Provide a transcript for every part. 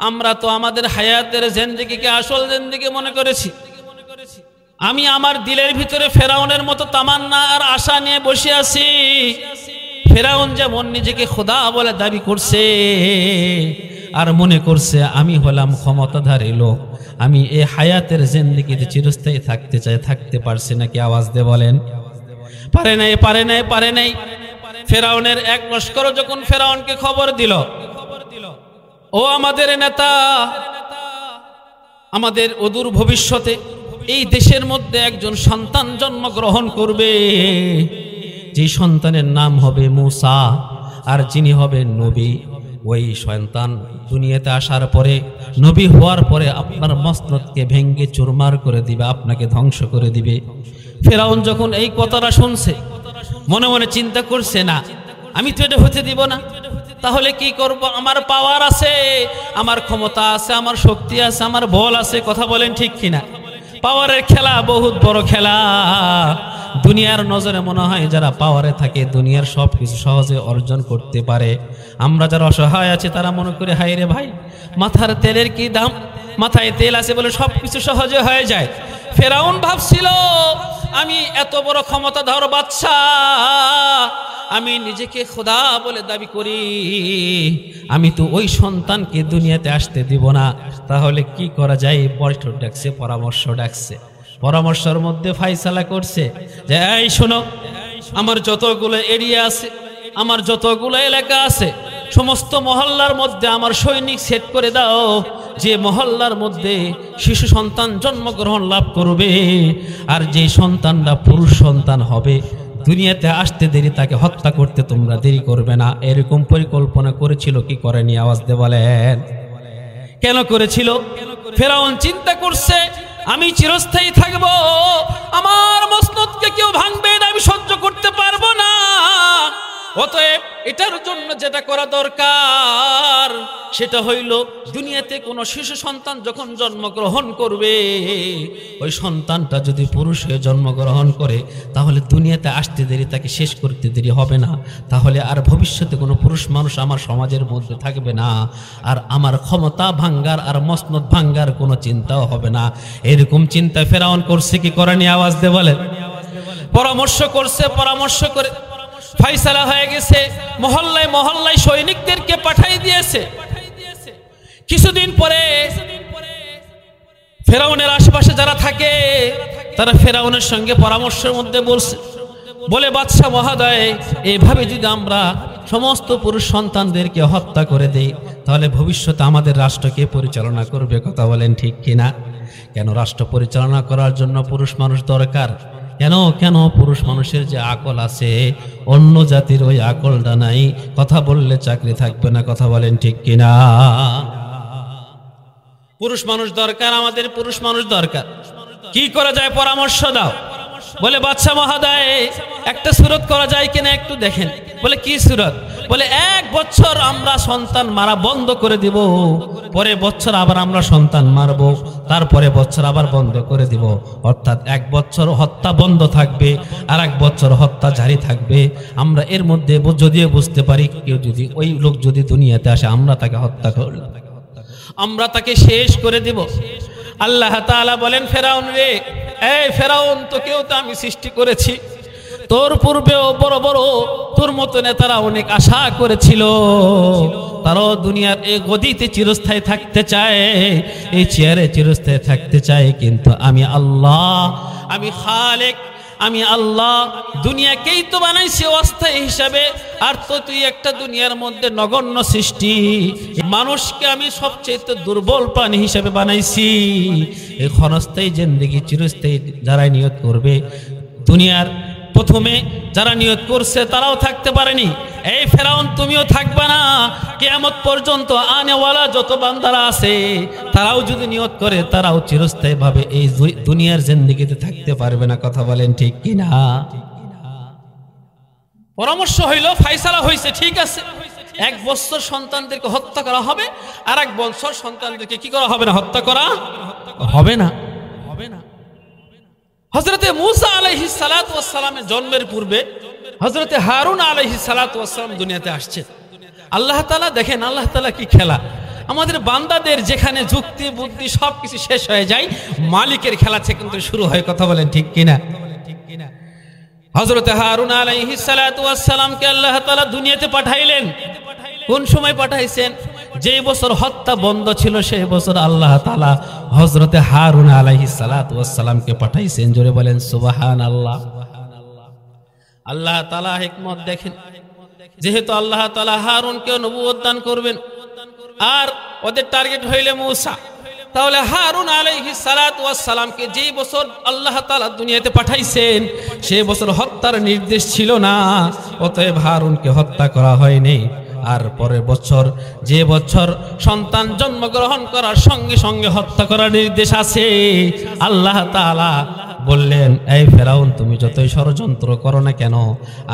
আমরা তো আমাদের হায়াতের জিন্দেগিকে আসল জিন্দেগি মনে করেছি। আমি আমার দিলের ভিতরে ফেরাউনের মতো তামান্না আর আশা নিয়ে বসে আছি। ফেরাউন যেমন নিজেকে খোদা বলে দাবি করছে আর মনে করছে আমি হলাম ক্ষমতাধারী লোক, আমি এই হায়াতের জিন্দেগিতে চিরস্থায়ী থাকতে চাই, থাকতে পারছি নাকি? আওয়াজ দিয়ে বলেন। পারে নাই, পারে নাই, পারে নাই। ফেরাউনের এক লস্কর যখন ফেরাউনকে খবর দিল, ও আমাদের নেতা, আমাদের অদূর ভবিষ্যতে এই দেশের মধ্যে একজন সন্তান জন্মগ্রহণ করবে, যে সন্তানের নাম হবে মূসা, আর যিনি হবেন নবী। ওই সন্তান দুনিয়াতে আসার পরে, নবী হওয়ার পরে আপনার মসনদকে ভেঙ্গে চুরমার করে দিবে, আপনাকে ধ্বংস করে দিবে। ফেরাউন যখন এই কথাটা শুনছে, মনে মনে চিন্তা করছে, না আমি তো এটা হতে দিব না, তাহলে কি করব? আমার পাওয়ার আছে, আমার ক্ষমতা আছে, আমার শক্তি আছে, আমার বল আছে। কথা বলেন ঠিক কিনা? পাওয়ারের খেলা বহুত বড় খেলা। দুনিয়ার নজরে মনে হয় যারা পাওয়ারে থাকে দুনিয়ার সব কিছু সহজে অর্জন করতে পারে। আমরা যারা অসহায় আছে তারা মনে করে, হায় রে ভাই, মাথার তেলের কি দাম, মাথায় তেল আছে বলে সব কিছু সহজে হয়ে যায়। ফেরাউন ভাবছিল, আমি এত বড় ক্ষমতাধর বাদশা, আমি নিজেকে খোদা বলে দাবি করি, আমি তো ওই সন্তানকে দুনিয়াতে আসতে দিব না। তাহলে কি করা যায়? বৈঠক ডাকছে, পরামর্শ ডাকছে। পরামর্শের মধ্যে ফাইসালা করছে যে, এই শোনো, আমার যতগুলো এরিয়া আছে, আমার যতগুলো এলাকা আছে, সমস্ত মহল্লার মধ্যে আমার সৈনিক সেট করে দাও। যে মহল্লার মধ্যে শিশু সন্তান জন্মগ্রহণ লাভ করবে, আর যে সন্তানটা পুরুষ সন্তান হবে, দুনিয়াতে আসতে দেরি, তাকে হত্যা করতে তোমরা দেরি করবে না। এরকম পরিকল্পনা করেছিল কি করেনি? আওয়াজ দিয়ে বলেন। কেন করেছিল? ফেরাউন চিন্তা করছে, আমি চিরস্থায়ী থাকব, আমার মসনদকে কেউ ভাঙবে না, আমি সহ্য করতে পারবো না। অতএব এটার জন্য যেটা করা দরকার সেটা হইল, দুনিয়াতে কোনো শিশু সন্তান যখন জন্মগ্রহণ করবে, ওই সন্তানটা যদি পুরুষ হয়ে জন্মগ্রহণ করে, তাহলে দুনিয়াতে আসতে দেরি, তাকে শেষ করতে দেরি হবে না। তাহলে আর ভবিষ্যতে কোনো পুরুষ মানুষ আমার সমাজের মধ্যে থাকবে না, আর আমার ক্ষমতা ভাঙ্গার আর মসনদ ভাঙ্গার কোনো চিন্তাও হবে না। এরকম চিন্তা ফেরাউন করছে কি করেনি? আওয়াজ দিয়ে বলেন। পরামর্শ করছে, পরামর্শ করে ফাইসালা হয়ে গেছে। মহল্লায় মহল্লায় সৈনিকদেরকে পাঠাই দিয়েছে। কিছুদিন পরে ফেরাউনের আশেপাশে যারা থাকে তারা ফেরাউনের সঙ্গে পরামর্শের মধ্যে বলছে, বলে, বাদশা মহোদয়, এইভাবে যদি আমরা সমস্ত পুরুষ সন্তানদেরকে হত্যা করে দেই, তাহলে ভবিষ্যতে আমাদের রাষ্ট্রকে পরিচালনা করবে। কথা বলেন ঠিক কিনা? কেন রাষ্ট্র পরিচালনা করার জন্য পুরুষ মানুষ দরকার? কেন কেন পুরুষ মানুষের যে আকল আছে, অন্য জাতির ওই আকলটা নাই। কথা বললে চাকরি থাকবে না। কথা বলেন ঠিক কিনা? পুরুষ মানুষ দরকার, আমাদের পুরুষ মানুষ দরকার। কি করা যায়? পরামর্শ দাও। বলে, বাদশা মহোদয়, একটা সুরত করা যায় কিনা একটু দেখেন। বলে, কি সুরত? বলে, 1 বছর আমরা সন্তান মারা বন্ধ করে দিব, পরে বছর আবার আমরা সন্তান মারবো, তারপরে বছর আবার বন্ধ করে দিব। অর্থাৎ 1 বছর হত্যা বন্ধ থাকবে, আর 1 বছর হত্যা জারি থাকবে। আমরা এর মধ্যে যদিও বুঝতে পারি, কেউ যদি ওই লোক যদি দুনিয়াতে আসে, আমরা তাকে হত্যা করলাম, আমরা তাকে শেষ করে দিব। আল্লাহ তাআলা বলেন, ফেরাউন রে, এই ফেরাউন, তোকেও তো আমি সৃষ্টি করেছি, তোর পূর্বেও বড় বড় তোর মতো নেতারা অনেক আশা করেছিল, তারাও দুনিয়ার এই গদিতে চিরস্থায়ী থাকতে চায়, এই চেয়ারে চিরস্থায়ী থাকতে চায়। কিন্তু আমি আল্লাহ, আমি খালেক, আমি আল্লাহ দুনিয়াকেই তো বানাইছি অস্থায়ী হিসাবে, আর তো তুই একটা দুনিয়ার মধ্যে নগণ্য সৃষ্টি। মানুষকে আমি সবচেয়ে দুর্বল প্রাণী হিসাবে বানাইছি। এই ক্ষণস্থায়ী জিন্দেগি চিরস্থায়ী যারা নিয়ত করবে, দুনিয়ার প্রথমে যারা নিয়ত করছে তারাও থাকতে পারেনি। এই ফেরাউন, তুমিও থাকবে না। কিয়ামত পর্যন্ত আনেওয়ালা যত বান্দারা আছে, তারাও যদি নিয়ত করে, তারাও চিরস্থায়ী ভাবে এই দুনিয়ার জিন্দেগিতে থাকতে পারবে না। কথা বলেন ঠিক কিনা? পরামর্শ হইল, ফাইসালা হয়েছে, ঠিক আছে, 1 বছর সন্তানদেরকে হত্যা করা হবে, আর 1 বছর সন্তানদেরকে কি করা হবে না? হত্যা করা হবে না। হযরতে মূসা আলাইহিস সালাতু ওয়াস সালামের জন্মের পূর্বে হযরতে হারুন আলাইহিস সালাতু ওয়াস সালাম দুনিয়াতে আসছে। আল্লাহ তাআলা দেখেন, আল্লাহ তাআলা কি খেলা। আমাদের বান্দাদের যেখানে যুক্তি বুদ্ধি সবকিছু শেষ হয়ে যায়, মালিকের খেলা থেকে কিন্তু শুরু হয়। কথা বলেন ঠিক কিনা? হযরত হারুন আলাইহিস সালাতু ওয়াস সালামকে আল্লাহ তাআলা দুনিয়াতে পাঠাইলেন। কোন সময় পাঠাইছেন? যে বছর হত্যা বন্ধ ছিল সেই বছর আল্লাহ তাআলা হযরত হারুন আলাইহিস সালাতু ওয়াস সালামকে পাঠাইছেন। জোরে বলেন সুবহানাল্লাহ। আল্লাহ তাআলা হিকমত দেখেন, যেহেতু আল্লাহ তাআলা হারুনকে নবুয়ত দান করবেন আর ওদের টার্গেট হইলে মূসা, তাহলে হারুন আলাইহিস সালাতু ওয়াস সালামকে যেই বছর আল্লাহ তাআলা দুনিয়াতে পাঠাইছেন সেই বছর হত্যার নির্দেশ ছিল না, অতএব হারুনকে হত্যা করা হয়নি। আর পরের বছর, যে বছর সন্তান জন্মগ্রহণ করার সঙ্গে সঙ্গে হত্যা করার নির্দেশ আছে, আল্লাহ তাআলা বললেন, এই ফেরাউন, তুমি যতই ষড়যন্ত্র করো না কেন,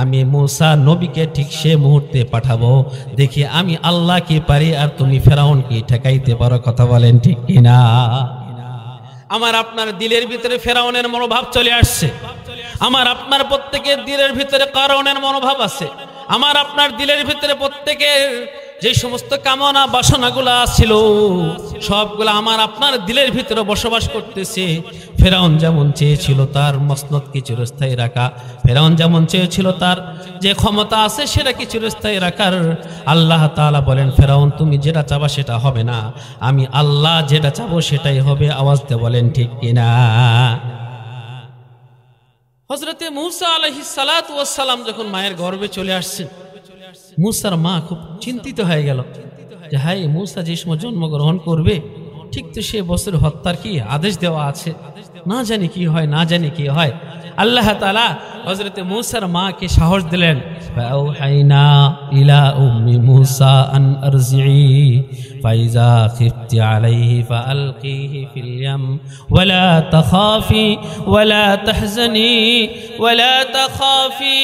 আমি মূসা নবীকে ঠিক সে মুহূর্তে পাঠাবো, দেখি আমি আল্লাহ কি পারি আর তুমি ফেরাউন কি ঠেকাইতে পারো। কথা বলেন ঠিক কিনা? আমার আপনার দিলের ভিতরে ফেরাউনের মনোভাব চলে আসছে, আমার আপনার প্রত্যেকের দিলের ভিতরে কারণের মনোভাব আছে, আমার আপনার দিলের ভিতরে প্রত্যেকের যে সমস্ত কামনা বাসনাগুলা ছিল সবগুলা আমার আপনার দিলের ভিতরে বসবাস করতেছে। ফেরাউন যেমন চেয়েছিল তার মসনদকে চিরস্থায়ী রাখা, ফেরাউন যেমন চেয়েছিল তার যে ক্ষমতা আছে সেটাকে চিরস্থায়ী রাখার, আল্লাহ তাআলা বলেন, ফেরাউন তুমি যেটা চাবা সেটা হবে না, আমি আল্লাহ যেটা চাবো সেটাই হবে। আওয়াজ দিয়ে বলেন ঠিক কিনা? হযরতে মূসা আলাইহিস সালাতু ওয়াস সালাম যখন মায়ের গর্ভে চলে আসছেন, মূসার মা খুব চিন্তিত হয়ে গেল যে হায়, মূসা যে সময় জন্মগ্রহণ করবে ঠিক তো সে বছর হত্যার কি আদেশ দেওয়া আছে, না জানি কি হয়, না জানি কি হয়। আল্লাহ তাআলা হযরতে মূসার মাকে সাহস দিলেন, ফাআউহাইনা ইলা উম্মি মূসা আন আরজিই ফাইজা খিফতি আলাইহি ফাআলকিহি ফিল ইয়াম ওয়ালা তাখাফি ওয়ালা তাহজানি ওয়ালা তাখাফি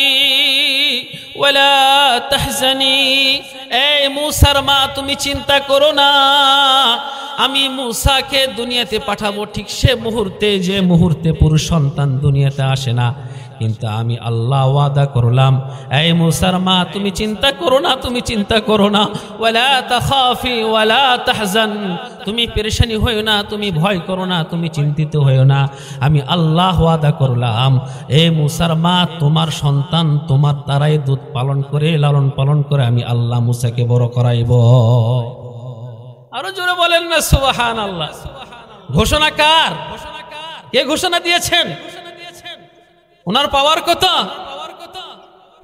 ওয়ালা তাহজানি। এই মূসার মা, তুমি চিন্তা করো না, আমি মূসাকে দুনিয়াতে পাঠাবো ঠিক সে মুহূর্তে যে মুহূর্তে পুরুষ সন্তান দুনিয়াতে আসে না, কিন্তু আমি আল্লাহ ওয়াদা করলাম, এই মূসার মা তুমি চিন্তা করো না, তুমি চিন্তা করো না, ওয়ালা তাখাফি ওয়ালা তাহজান, তুমি পেরেশানি হইও না, তুমি ভয় করো না, তুমি চিন্তিত হইও না, আমি আল্লাহ ওয়াদা করলাম, এই মূসার মা তোমার সন্তান তোমার দ্বারাই দুধ পালন করে লালন পালন করে আমি আল্লাহ মূসাকে বড় করাইব। আরো জোরে বলেন না সুবহানাল্লাহ। ঘোষণা কার? কে ঘোষণা দিয়েছেন? ওনার পাওয়ার কত?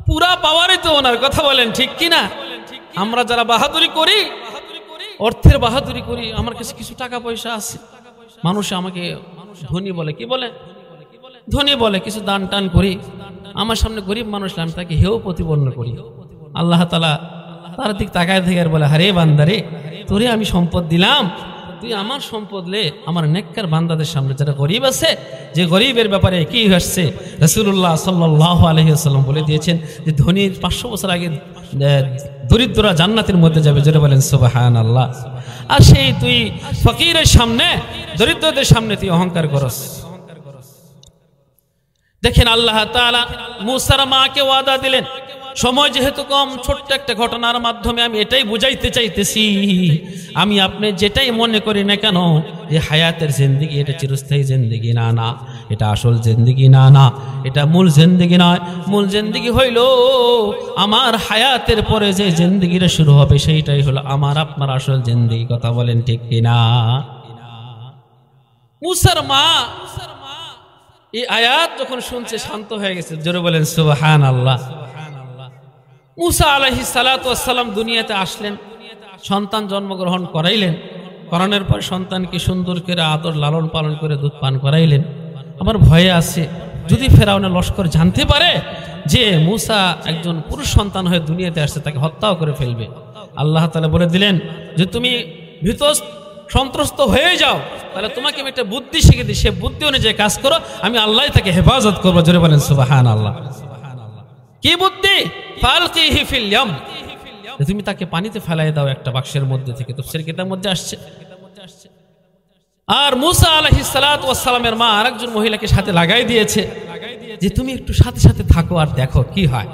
পুরা পাওয়ারই তো ওনার। কথা বলেন ঠিক কিনা? আমরা যারা বাহাদুরি করি, অর্থের বাহাদুরি করি, আমার কাছে কিছু টাকা পয়সা আছে, মানুষ আমাকে ধনী বলে, কি বলে? ধনী বলে, কিছু দান টান করি, আমার সামনে গরিব মানুষ আমি তাকে হেয় প্রতিপন্ন করি। আল্লাহ তাআলা তার দিক তাকায় থেকে বলে, হারে বান্দারে, তোরে আমি সম্পদ দিলাম, তুই আমার সম্পদ লে আমার নেককার বান্দাদের সামনে যারা গরিব আছে, যে গরিবের ব্যাপারে কি হচ্ছে রাসূলুল্লাহ সাল্লাল্লাহু আলাইহি ওয়াসাল্লাম বলে দিয়েছেন যে ধনী 500 বছর আগে দরিদ্ররা জান্নাতের মধ্যে যাবে। জোরে বলেন সুবহানাল্লাহ। আর সেই তুই ফকিরের সামনে, দরিদ্রদের সামনে তুই অহংকার করস। দেখেন আল্লাহ তাআলা মূসার মাকে ওয়াদা দিলেন। সময় যেহেতু কম, ছোট্ট একটা ঘটনার মাধ্যমে আমি এটাই বুঝাইতে চাইতেছি, আমি আপনি যেটাই মনে করি না কেন যে হায়াতের জিন্দেগি এটা চিরস্থায়ী জিন্দেগি না, না এটা আসল জিন্দেগি না, না এটা মূল জিন্দেগি নয়। মূল জিন্দেগি হইল আমার হায়াতের পরে যে জিন্দেগিটা শুরু হবে সেইটাই হলো আমার আপনার আসল জিন্দেগি। কথা বলেন ঠিক কিনা? মূসার মা এই আয়াত যখন শুনছে শান্ত হয়ে গেছে। জোরে বলেন সুবহানাল্লাহ। মূসা আলাইহিস সালাতু ওয়াস সালাম দুনিয়াতে আসলেন, সন্তান জন্মগ্রহণ করাইলেন, করানোর পর সন্তানকে সুন্দর করে আদর লালন পালন করে দুধ পান করাইলেন। আমার ভয়ে আছে যদি ফেরাউনের লস্কর জানতে পারে যে মূসা একজন পুরুষ সন্তান হয়ে দুনিয়াতে আসছে, তাকে হত্যাও করে ফেলবে। আল্লাহ তাআলা বলে দিলেন যে তুমি ভীত সন্ত্রস্ত হয়ে যাও, তাহলে তোমাকে আমি একটা বুদ্ধি শিখে দিই, সে বুদ্ধি অনুযায়ী কাজ করো, আমি আল্লাহ তাকে হেফাজত করবো। জোরে বলেন সুবহানাল্লাহ। কি বুদ্ধি? ফালকিহি ফিল ইয়াম, তুমি তাকে পানিতে ফেলাই দাও একটা বাক্সের মধ্যে থেকে, তাফসীর কিতাবের মধ্যে আসছে। আর মূসা আলাইহিস সালাতু ওয়াস সালামের মা আরেকজন মহিলাকে সাথে লাগাই দিয়েছে যে তুমি একটু সাথে সাথে থাকো আর দেখো কি হয়।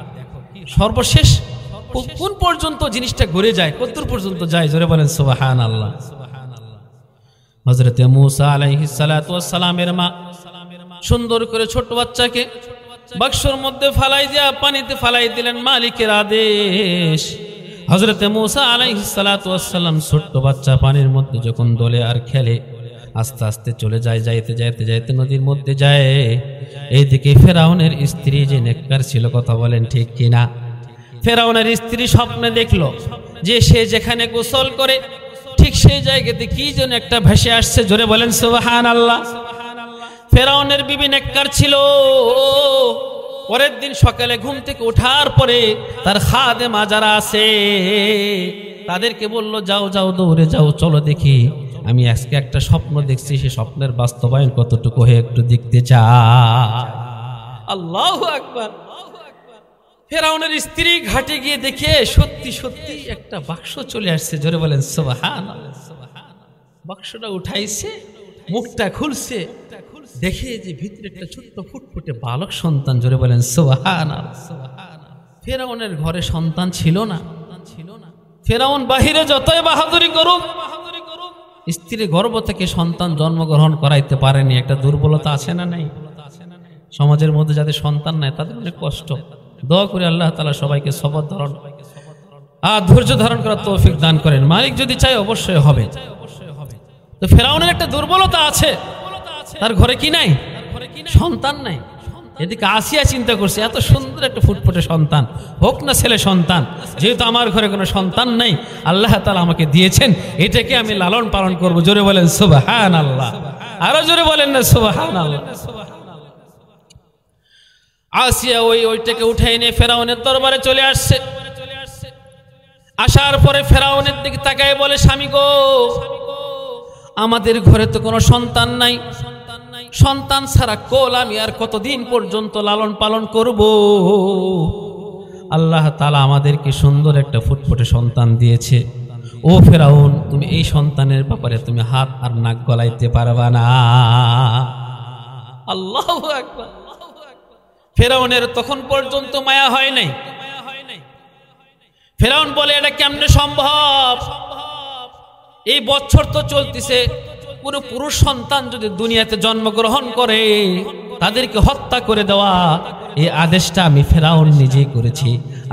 সর্বশেষ কোন পর্যন্ত জিনিসটা ঘুরে যায়, কতদূর পর্যন্ত যায়, জোরে বলেন সুবহানাল্লাহ। হযরতে মূসা আলাইহিস সালাতু ওয়াস সালামের মা সুন্দর করে ছোট বাচ্চাকে বাক্সর মধ্যে ফালাই দিয়া পানিতে ফালাই দিলেন, মালিকের আদেশ। হযরতে মূসা আলাইহিস সালাতু ওয়াস সালাম ছোট বাচ্চা পানির মধ্যে যখন দোলে আর খেলে, আস্তে আস্তে চলে যায়, যাইতে যাইতে যাইতে নদীর মধ্যে যায়। এইদিকে ফেরাউনের স্ত্রী যে নেককার ছিল, কথা বলেন ঠিক কিনা, ফেরাউনের স্ত্রী স্বপ্নে দেখলো যে সে যেখানে গোসল করে ঠিক সেই জায়গাতে কি যেন একটা ভেসে আসছে, জোরে বলেন সুবহানাল্লাহ। ফেরাউনের বিবি নেককার ছিল। পরের দিন সকালে ঘুম থেকে ওঠার পরে তার খাদেমা যারা আছে তাদেরকে বলল, যাও যাও দৌড়ে যাও, চলো দেখি আমি আজকে একটা স্বপ্ন দেখছি, সে স্বপ্নের বাস্তবায়ন কতটুকু হয়ে একটু দেখতে চাই। আল্লাহু আকবার। ফেরাউনের স্ত্রী ঘাটে গিয়ে দেখে সত্যি সত্যি একটা বাক্স চলে আসছে, জোরে বলেন সুবহানাল্লাহ। বাক্সটা উঠাইছে, মুখটা খুলছে, দেখে যে ভিতরে একটা ছোট্ট ফুটফুটে বালক সন্তান, জোরে বলেন সুবহানাল্লাহ। ফেরাউনের ঘরে সন্তান ছিল না। ফেরাউন বাহিরে যতই বাহাদুরি করুক, স্ত্রী গর্ভ থেকে সন্তান জন্মগ্রহণ করাইতে পারেনি। একটা দুর্বলতা আছে না নাই? সমাজের মধ্যে যাদের সন্তান নাই তাদের অনেক কষ্ট। দোয়া করে আল্লাহ তাআলা সবাইকে সবর ধারণ আর ধৈর্য ধারণ করার তৌফিক দান করেন। মালিক যদি চায় অবশ্যই হবে। তো ফেরাউনের একটা দুর্বলতা আছে, তার ঘরে কি নাই? সন্তান নাই। এদিকে আসিয়া চিন্তা করছে, এত সুন্দর একটা ফুটফুটে সন্তান হোক না ছেলে সন্তান, যেহেতু আমার ঘরে কোনো সন্তান নাই, আল্লাহ তাআলা আমাকে দিয়েছেন, এটাকে আমি লালন পালন করব। জোরে বলেন সুবহানাল্লাহ, আরো জোরে বলেন না সুবহানাল্লাহ। আসিয়া ওইটাকে উঠাই নিয়ে ফেরাউনের দরবারে চলে আসছে। আসার পরে ফেরাউনের দিকে তাকায় বলে, স্বামী গো, আমাদের ঘরে তো কোনো সন্তান নাই, সন্তান ছাড়া কোল আমি আর কতদিন পর্যন্ত লালন পালন করব? আল্লাহ তাআলা আমাদেরকে সুন্দর একটা ফুটফুটে সন্তান দিয়েছে। ও ফেরাউন, তুমি এই সন্তানের ব্যাপারে তুমি হাত আর নাক গলাইতে পারবা না। আল্লাহু আকবার। ফেরাউনের তখন পর্যন্ত মায়া হয় নাই। ফেরাউন বলে, এটা কেমনে সম্ভব? এই বছর তো চলতেছে, কোনো পুরুষ সন্তান যদি দুনিয়াতে জন্মগ্রহণ করে তাদেরকে হত্যা করে দেওয়া, এই আদেশটা আমি ফেরাউন নিজেই করেছি।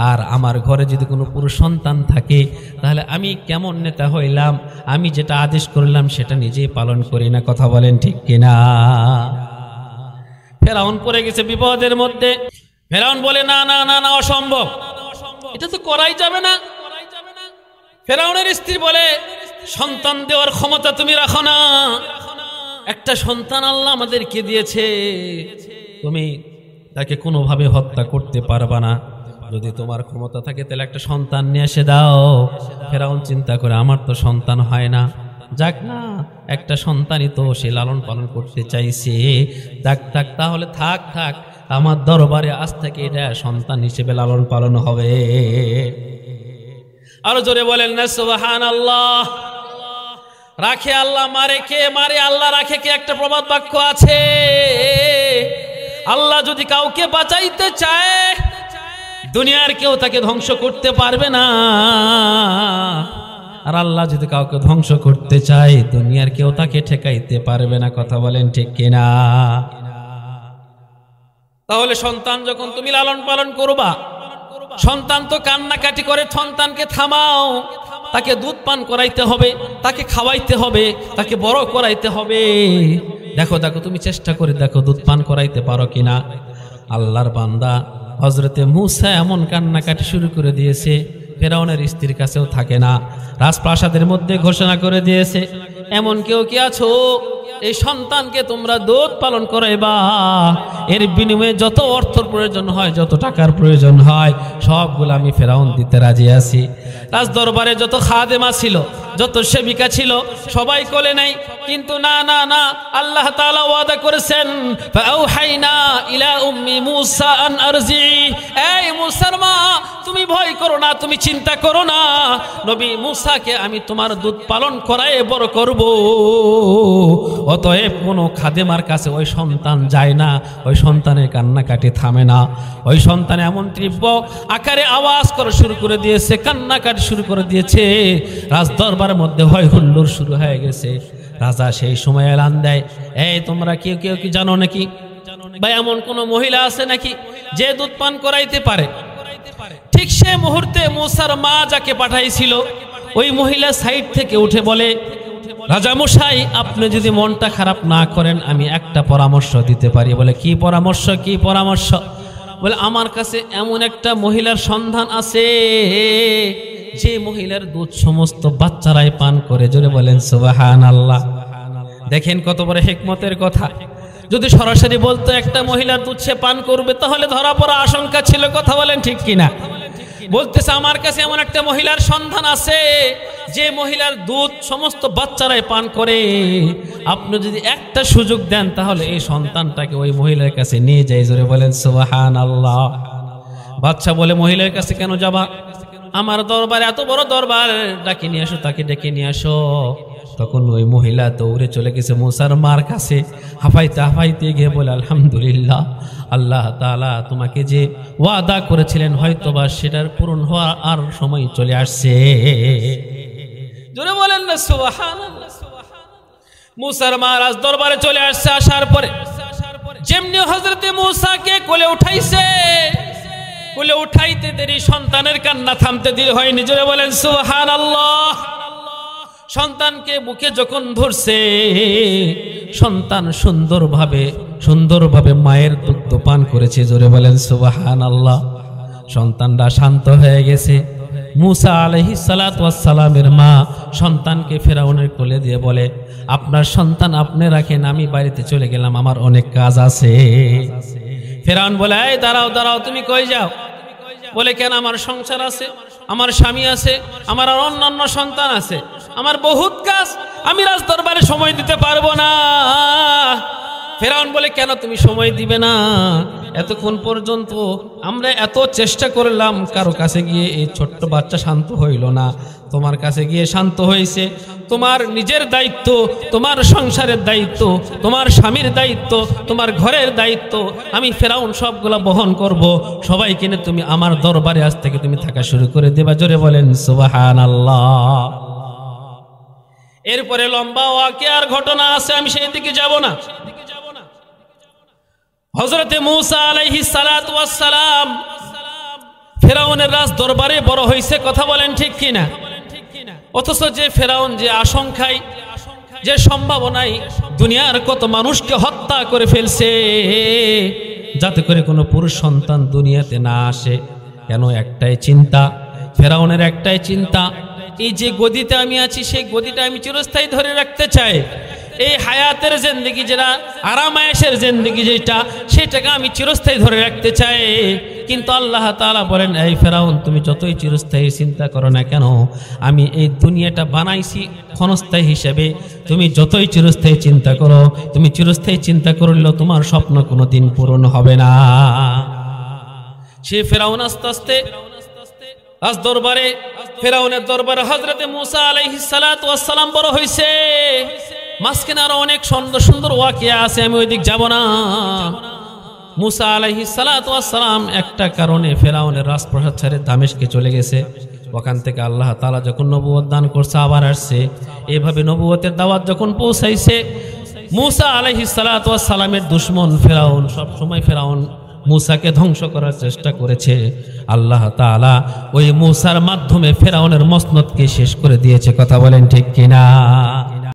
আর আমার ঘরে যদি কোনো পুরুষ সন্তান থাকে তাহলে আমি কেমন নেতা হইলাম? আমি যেটা আদেশ করলাম সেটা নিজেই পালন করি না। কথা বলেন ঠিক কিনা? ফেরাউন পড়ে গেছে বিপদের মধ্যে। ফেরাউন বলে, না না না না, অসম্ভব, এটা তো করাই যাবে না। ফেরাউনের স্ত্রী বলে, সন্তান দেওয়ার ক্ষমতা তুমি রাখো না, একটা সন্তান আল্লাহ আমাদেরকে দিয়েছে, তুমি তাকে কোনোভাবে হত্যা করতে পারবা না। যদি তোমার ক্ষমতা থাকে তাহলে একটা সন্তান নিয়ে এসে দাও। ফেরাউন চিন্তা করে, আমার তো সন্তান হয় না, যাক না, একটা সন্তানই তো সে লালন পালন করতে চাইছে, যাক থাক, তাহলে থাক থাক, আমার দরবারে আজ থেকে এটা সন্তান হিসেবে লালন পালন হবে। আরো জোরে বলেন না সুবহানাল্লাহ। রাখে আল্লাহ, মারে কে? মারে আল্লাহ, রাখে কে? একটা প্রবাদ বাক্য আছে, আল্লাহ যদি কাউকে বাঁচাইতে চায় দুনিয়ার কেউ তাকে ধ্বংস করতে পারবে না, আর আল্লাহ যদি কাউকে ধ্বংস করতে চায় দুনিয়ার কেউ তাকে ঠেকাইতে পারবে না। কথা বলেন ঠিক কিনা? তাহলে সন্তান যখন তুমি লালন পালন করবা, সন্তান তো কান্নাকাটি করে, সন্তানকে থামাও, তাকে দুধ পান করাইতে হবে, তাকে খাওয়াইতে হবে, তাকে বড় করাইতে হবে। দেখো দেখো, তুমি চেষ্টা করে দেখো দুধ পান করাইতে পারো কিনা। আল্লাহর বান্দা হযরতে মূসা এমন কান্নাকাটি শুরু করে দিয়েছে, ফেরাউনের স্ত্রীর কাছেও থাকে না, রাজপ্রাসাদের মধ্যে ঘোষণা করে দিয়েছে, এমন কেউ কি আছো এই সন্তানকে তোমরা দুধ পালন করাইবা, এর বিনিময়ে যত অর্থের প্রয়োজন হয়, যত টাকার প্রয়োজন হয়, সবগুলো আমি ফেরাউন দিতে রাজি আছি। রাজ দরবারে যত খাদেমা ছিল, যত সেবিকা ছিল, সবাই কোলে নাই। কিন্তু না না না, আল্লাহ তাআলা ওয়াদা করেছেন ফাআউহাইনা ইলা উম্মি মূসা আন আরজি, এই মূসার মা তুমি ভয় করো না, তুমি চিন্তা করো না, নবী মূসাকে আমি তোমার দুধ পালন করায় বড় করব। অতএব কোনো খাদেমার কাছে ওই সন্তান যায় না, ওই সন্তানের কান্নাকাটি থামে না। ওই সন্তান এমন তীব্র আকারে আওয়াজ করা শুরু করে দিয়েছে, কান্নাকাটি শুরু করে দিয়েছে, রাজদরবারের মধ্যে হয় হুল্লোড় শুরু হয়ে গেছে। রাজা সেই সময় এলান দেয়, এই তোমরা কেউ কেউ কি জানো নাকি বা এমন কোন মহিলা আছে নাকি যে দুধ পান করাইতে পারে? ঠিক সে মুহূর্তে মূসার মা যাকে পাঠাইছিল ওই মহিলা সাইড থেকে উঠে বলে, রাজা মশাই আপনি যদি মনটা খারাপ না করেন আমি একটা পরামর্শ দিতে পারি। বলে কি পরামর্শ? কি পরামর্শ? বলে আমার কাছে এমন একটা মহিলার সন্ধান আছে যে মহিলার দুধ সমস্ত বাচ্চারাই পান করে। জোরে বলেন সুবহানাল্লাহ। দেখেন কত বড় হিকমতের কথা। যদি সরাসরি বলতো একটা মহিলার দুধ সে পান করবে তাহলে ধরা পড়া আশঙ্কা ছিল। কথা বলেন ঠিক কিনা? বলতেছে আমার কাছে এমন একটা মহিলার সন্ধান আছে যে মহিলার দুধ সমস্ত বাচ্চারাই পান করে। আপনি যদি একটা সুযোগ দেন তাহলে এই সন্তানটাকে ওই মহিলার কাছে নিয়ে যাই। জোরে বলেন সুবহানাল্লাহ। বাচ্চা বলে মহিলার কাছে কেন যাবা? আমার দরবারে এত বড় দরবার, ডাকে নিয়ে আসো, তাকে ডেকে নিয়ে আসো। তখন ওই মহিলা দৌড়ে চলে গেছে মূসার মার কাছে, হাফাইতে হাফাইতে গিয়ে বলে আলহামদুলিল্লাহ, আল্লাহ তাআলা তোমাকে যে ওয়াদা করেছিলেন হয়তোবা সেটার পূরণ হওয়ার আর সময় চলে আসছে। জোরে বলেন না সুবহানাল্লাহ। মূসার মা রাজ দরবারে চলে আসছে। আসার পরে যেমনি হযরতে মূসাকে কোলে উঠাইছে, কোলে উঠাইতে দেরি সন্তানের কান্না থামতে দেরি হয়নি। জোরে বলেন সুবহানাল্লাহ। সন্তানকে বুকে যখন ধরছে সন্তান সুন্দরভাবে মায়ের দুধ পান করেছে। জোরে বলেন সুবহানাল্লাহ। সন্তানটা শান্ত হয়ে গেছে। মূসা আলাইহিস সালাতু ওয়াস সালামের মা সন্তানকে ফেরাউনের কোলে দিয়ে বলে, আপনার সন্তান আপনি রাখেন, আমি বাড়িতে চলে গেলাম, আমার অনেক কাজ আছে। ফেরাউন বলে, এই দাঁড়াও দাঁড়াও, তুমি কই যাও? বলে কেন? আমার সংসার আছে, আমার স্বামী আছে, আমার আর অন্যান্য সন্তান আছে, আমার বহুত কাজ, আমি রাজ দরবারে সময় দিতে পারবো না। ফেরাউন বলে কেন তুমি সময় দিবে না? এতক্ষণ পর্যন্ত আমরা এত চেষ্টা করলাম, কারো কাছে গিয়ে এই ছোট্ট বাচ্চা শান্ত হইল না, তোমার কাছে গিয়ে শান্ত হয়েছে। তোমার নিজের দায়িত্ব, তোমার সংসারের দায়িত্ব, তোমার স্বামীর দায়িত্ব, তোমার ঘরের দায়িত্ব আমি ফেরাউন সবগুলা বহন করব। সবাই কিনে তুমি আমার দরবারে আজ থেকে তুমি থাকা শুরু করে দেবা। জোরে বলেন সুবহানাল্লাহ। এরপরে লম্বা ওয়াকিয়ার ঘটনা আছে, আমি সেই দিকে যাব না। হযরতে মূসা আলাইহিস সালাতু ওয়াস সালাম ফেরাউনের রাজ দরবারে বড় হয়েছে। কথা বলেন ঠিক কিনা? অথচ যে ফেরাউন যে আশঙ্কায়, যে সম্ভাবনায় দুনিয়ার কত মানুষকে হত্যা করে ফেলছে যাতে করে কোনো পুরুষ সন্তান দুনিয়াতে না আসে। কেন? একটাই চিন্তা, ফেরাউনের একটাই চিন্তা, এই যে গদিতে আমি আছি সেই গদিটা আমি চিরস্থায়ী ধরে রাখতে চাই। এই হায়াতের জিন্দেগি যেটা, আরামায়েশের জিন্দেগি যেটা, সেটাকে আমি চিরস্থায়ী ধরে রাখতে চাই। কিন্তু আল্লাহ তাআলা বলেন, এই ফেরাউন তুমি যতই চিরস্থায়ী চিন্তা করো না কেন, আমি এই দুনিয়াটা বানাইছি ক্ষণস্থায়ী হিসেবে। তুমি যতই চিরস্থায়ী চিন্তা করো, তুমি চিরস্থায়ী চিন্তা করলেও তোমার স্বপ্ন কোনো দিন পূরণ হবে না। সে ফেরাউন আস্তে আস্তে রাজ দরবারে, ফেরাউনের দরবারে হযরতে মূসা আলাইহিস সালাতু ওয়াস সালাম বড় হইছে। মাঝখানে আরো অনেক সুন্দর সুন্দর ওয়াকিয়া আছে, আমি ওই দিক যাব না। মূসা আলাইহিস সালাতু ওয়াস সালাম একটা কারণে ফেরাউনের রাজপ্রাসাদ ছেড়ে দামেস্কে চলে গেছে। ওখান থেকে আল্লাহ তাআলা যখন নবুয়ত দান করছে আবার আসছে। এইভাবে নবুয়তের দাওয়াত যখন পৌঁছাইছে, মূসা আলাইহিস সালাতু ওয়াস সালামের দুশমন ফেরাউন সবসময় ফেরাউন মূসাকে ধ্বংস করার চেষ্টা করেছে। আল্লাহ তাআলা ওই মূসার মাধ্যমে ফেরাউনের মসনদকে শেষ করে দিয়েছে। কথা বলেন ঠিক কিনা?